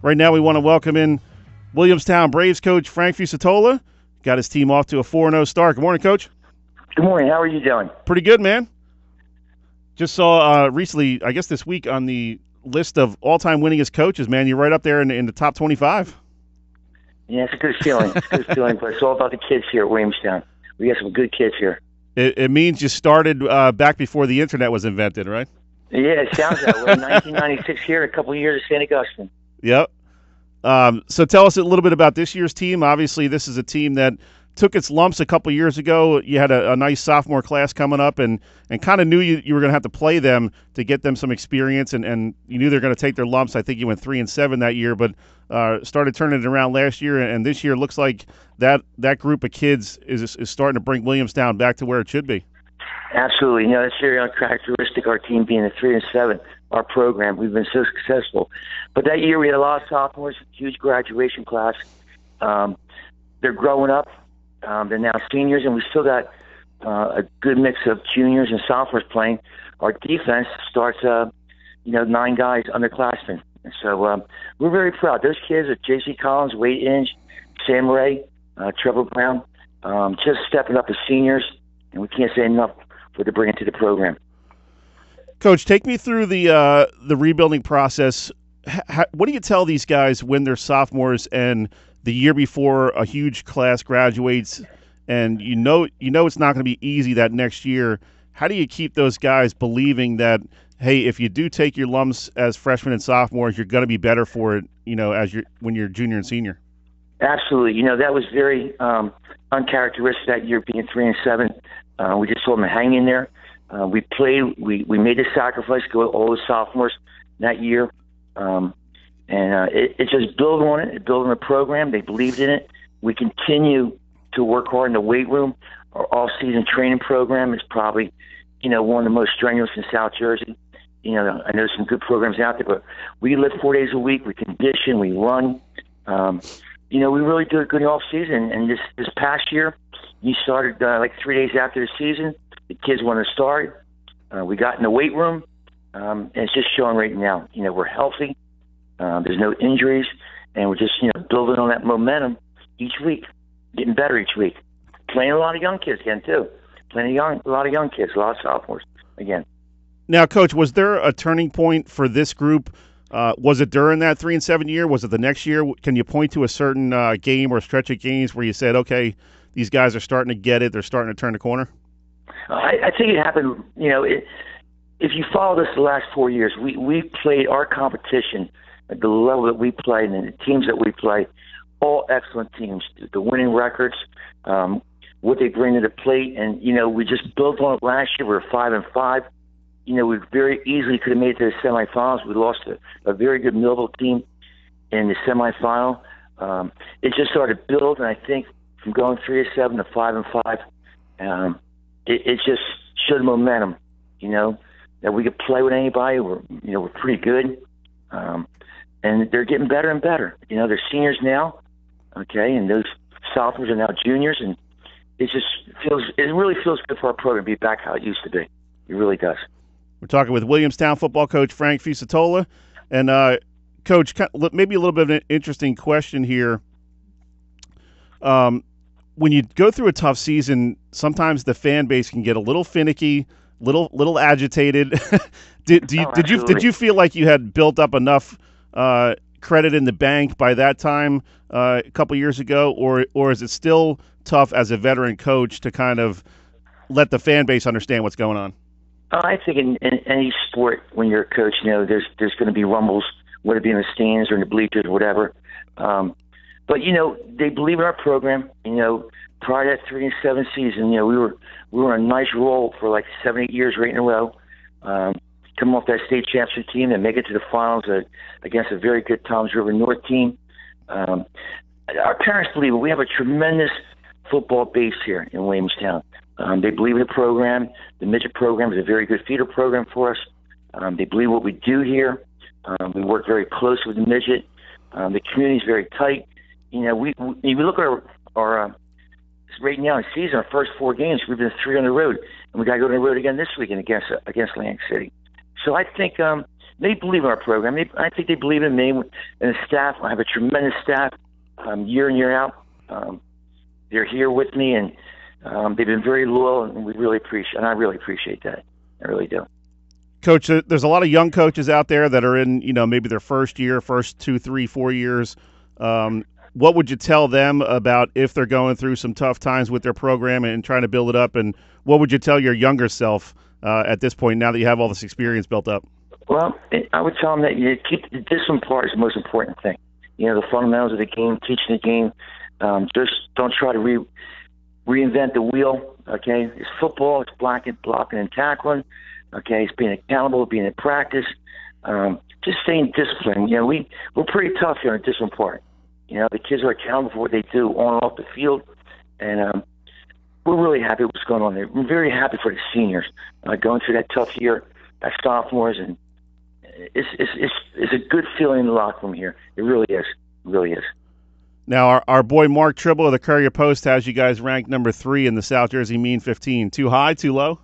Right now we want to welcome in Williamstown Braves coach Frank Fucetola. Got his team off to a 4-0 start. Good morning, Coach. Good morning. How are you doing? Pretty good, man. Just saw recently, I guess this week, on the list of all-time winningest coaches, man, you're right up there in the top 25. Yeah, it's a good feeling. It's a good feeling, but it's all about the kids here at Williamstown. We got some good kids here. It means you started back before the internet was invented, right? Yeah, it sounds that way. 1996 here, a couple of years at St. Augustine. Yep. So tell us a little bit about this year's team. Obviously, this is a team that took its lumps a couple years ago. You had a nice sophomore class coming up and kind of knew you were going to have to play them to get them some experience, and you knew they were going to take their lumps. I think you went 3-7 that year, but started turning it around last year, and this year looks like that group of kids is starting to bring Williamstown back to where it should be. Absolutely. You know, it's very uncharacteristic, our team being a 3-7, our program. We've been so successful. But that year we had a lot of sophomores, huge graduation class. They're growing up. They're now seniors, and we still got a good mix of juniors and sophomores playing. Our defense starts, 9 guys underclassmen. And so we're very proud. Those kids are J.C. Collins, Wade Inge, Sam Ray, Trevor Brown, just stepping up as seniors, and we can't say enough for to bring it to the program. Coach, take me through the rebuilding process. What do you tell these guys when they're sophomores and the year before a huge class graduates, and you know it's not going to be easy that next year? How do you keep those guys believing that, hey, if you do take your lumps as freshmen and sophomores, you're going to be better for it, when you're junior and senior? Absolutely. That was very uncharacteristic that year, being 3-7. We just told them to hang in there. We played. We made the sacrifice, go all the sophomores that year. It just built on it. It built on the program. They believed in it. We continue to work hard in the weight room. Our all-season training program is probably, one of the most strenuous in South Jersey. I know some good programs out there, but we live 4 days a week. We condition, we run. We really do a good off-season. And this past year, we started like 3 days after the season. The kids wanted to start. We got in the weight room, and it's just showing right now. We're healthy. There's no injuries, and we're just building on that momentum each week, getting better each week. Playing a lot of young kids again too. A lot of young kids, a lot of sophomores again. Now, Coach, was there a turning point for this group? Was it during that 3-7 year? Was it the next year? Can you point to a certain game or stretch of games where you said, okay, these guys are starting to get it, they're starting to turn the corner? I think it happened, if you follow this the last 4 years, we played our competition at the level that we played and the teams that we play, all excellent teams. The winning records, what they bring to the plate, and, we just built on it last year. We were 5-5. We very easily could have made it to the semifinals. We lost a very good Millville team in the semifinal. It just started to build, and I think from going 3-7 to 5-5, it just showed momentum, that we could play with anybody. We're pretty good. And they're getting better and better. They're seniors now, okay, and those sophomores are now juniors, and it really feels good for our program to be back how it used to be. It really does. We're talking with Williamstown football coach Frank Fucetola. And, Coach, maybe a little bit of an interesting question here. When you go through a tough season, sometimes the fan base can get a little finicky, little agitated. Did you feel like you had built up enough credit in the bank by that time a couple years ago, or is it still tough as a veteran coach to kind of let the fan base understand what's going on? I think in any sport, when you're a coach, there's going to be rumbles, whether it be in the stands or in the bleachers or whatever. But they believe in our program. Prior to that 3-7 season, we were on a nice roll for like 7-8 years right in a row. Coming off that state championship team and make it to the finals against a very good Toms River North team. Our parents believe it. We have a tremendous football base here in Williamstown. They believe in the program. The midget program is a very good feeder program for us. They believe what we do here. We work very close with the midget. The community is very tight. We look at our right now in the season, our first 4 games, we've been 3 on the road, and we got to go on the road again this weekend against Atlantic City. So I think they believe in our program. I think they believe in me and the staff. I have a tremendous staff, year in, year out. They're here with me, and they've been very loyal, and I really appreciate that. I really do. Coach, there's a lot of young coaches out there that are in, maybe their first 2, 3, 4 years. What would you tell them about if they're going through some tough times with their program and trying to build it up? And what would you tell your younger self at this point, now that you have all this experience built up? Well, I would tell them that you keep the discipline part is the most important thing. The fundamentals of the game, teaching the game. Just don't try to reinvent the wheel. Okay, it's football. It's blocking and tackling. Okay, it's being accountable, being in practice. Just staying disciplined. We're pretty tough here in the discipline part. The kids are accountable for what they do on and off the field, and we're really happy with what's going on there. We're very happy for the seniors going through that tough year as sophomores, and it's a good feeling in the locker room here. It really is. It really is. Now, our boy Mark Tribble of the Courier-Post has you guys ranked number 3 in the South Jersey Mean 15. Too high, too low?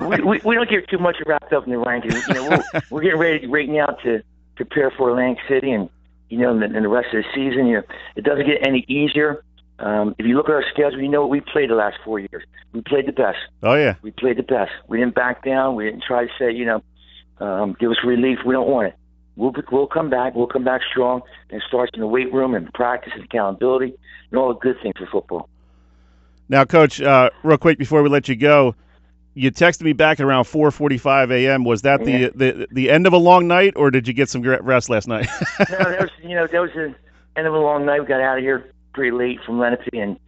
We don't get too much wrapped up in the rankings. We're getting ready right now to prepare for Atlantic City, and in the rest of the season. It doesn't get any easier. If you look at our schedule, what we played the last 4 years. We played the best. Oh yeah, we played the best. We didn't back down. We didn't try to say, give us relief. We don't want it. We'll come back. We'll come back strong. And it starts in the weight room and practice and accountability and all the good things for football. Now, Coach, real quick before we let you go, you texted me back at around 4:45 a.m. Was that the end of a long night, or did you get some rest last night? No, that was the end of a long night. We got out of here pretty late from Lenape, and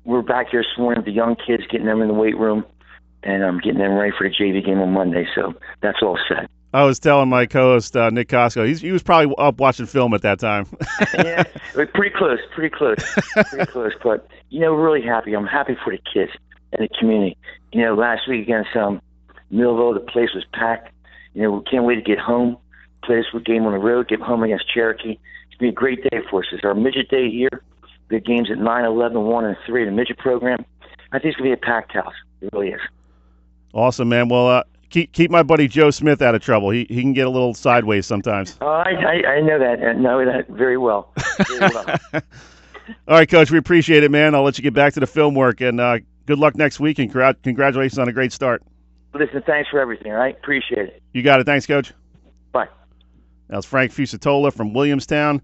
we're back here this morning with the young kids, getting them in the weight room, and getting them ready for the JV game on Monday. So that's all set. I was telling my co-host Nick Costco, he was probably up watching film at that time. Yeah, pretty close. But we're really happy. I'm happy for the kids and the community. Last week against Millville, the place was packed. We can't wait to get home, play this game on the road, get home against Cherokee. It's going to be a great day for us. It's our midget day here. The games at 9, 11, 1, and 3 in the midget program. I think it's going to be a packed house. It really is. Awesome, man. Well, keep my buddy Joe Smith out of trouble. He can get a little sideways sometimes. Oh, I know that. I know that very well. All right, Coach, we appreciate it, man. I'll let you get back to the film work, and good luck next week, and congratulations on a great start. Listen, thanks for everything, all right? Appreciate it. You got it. Thanks, Coach. Bye. That was Frank Fucetola from Williamstown.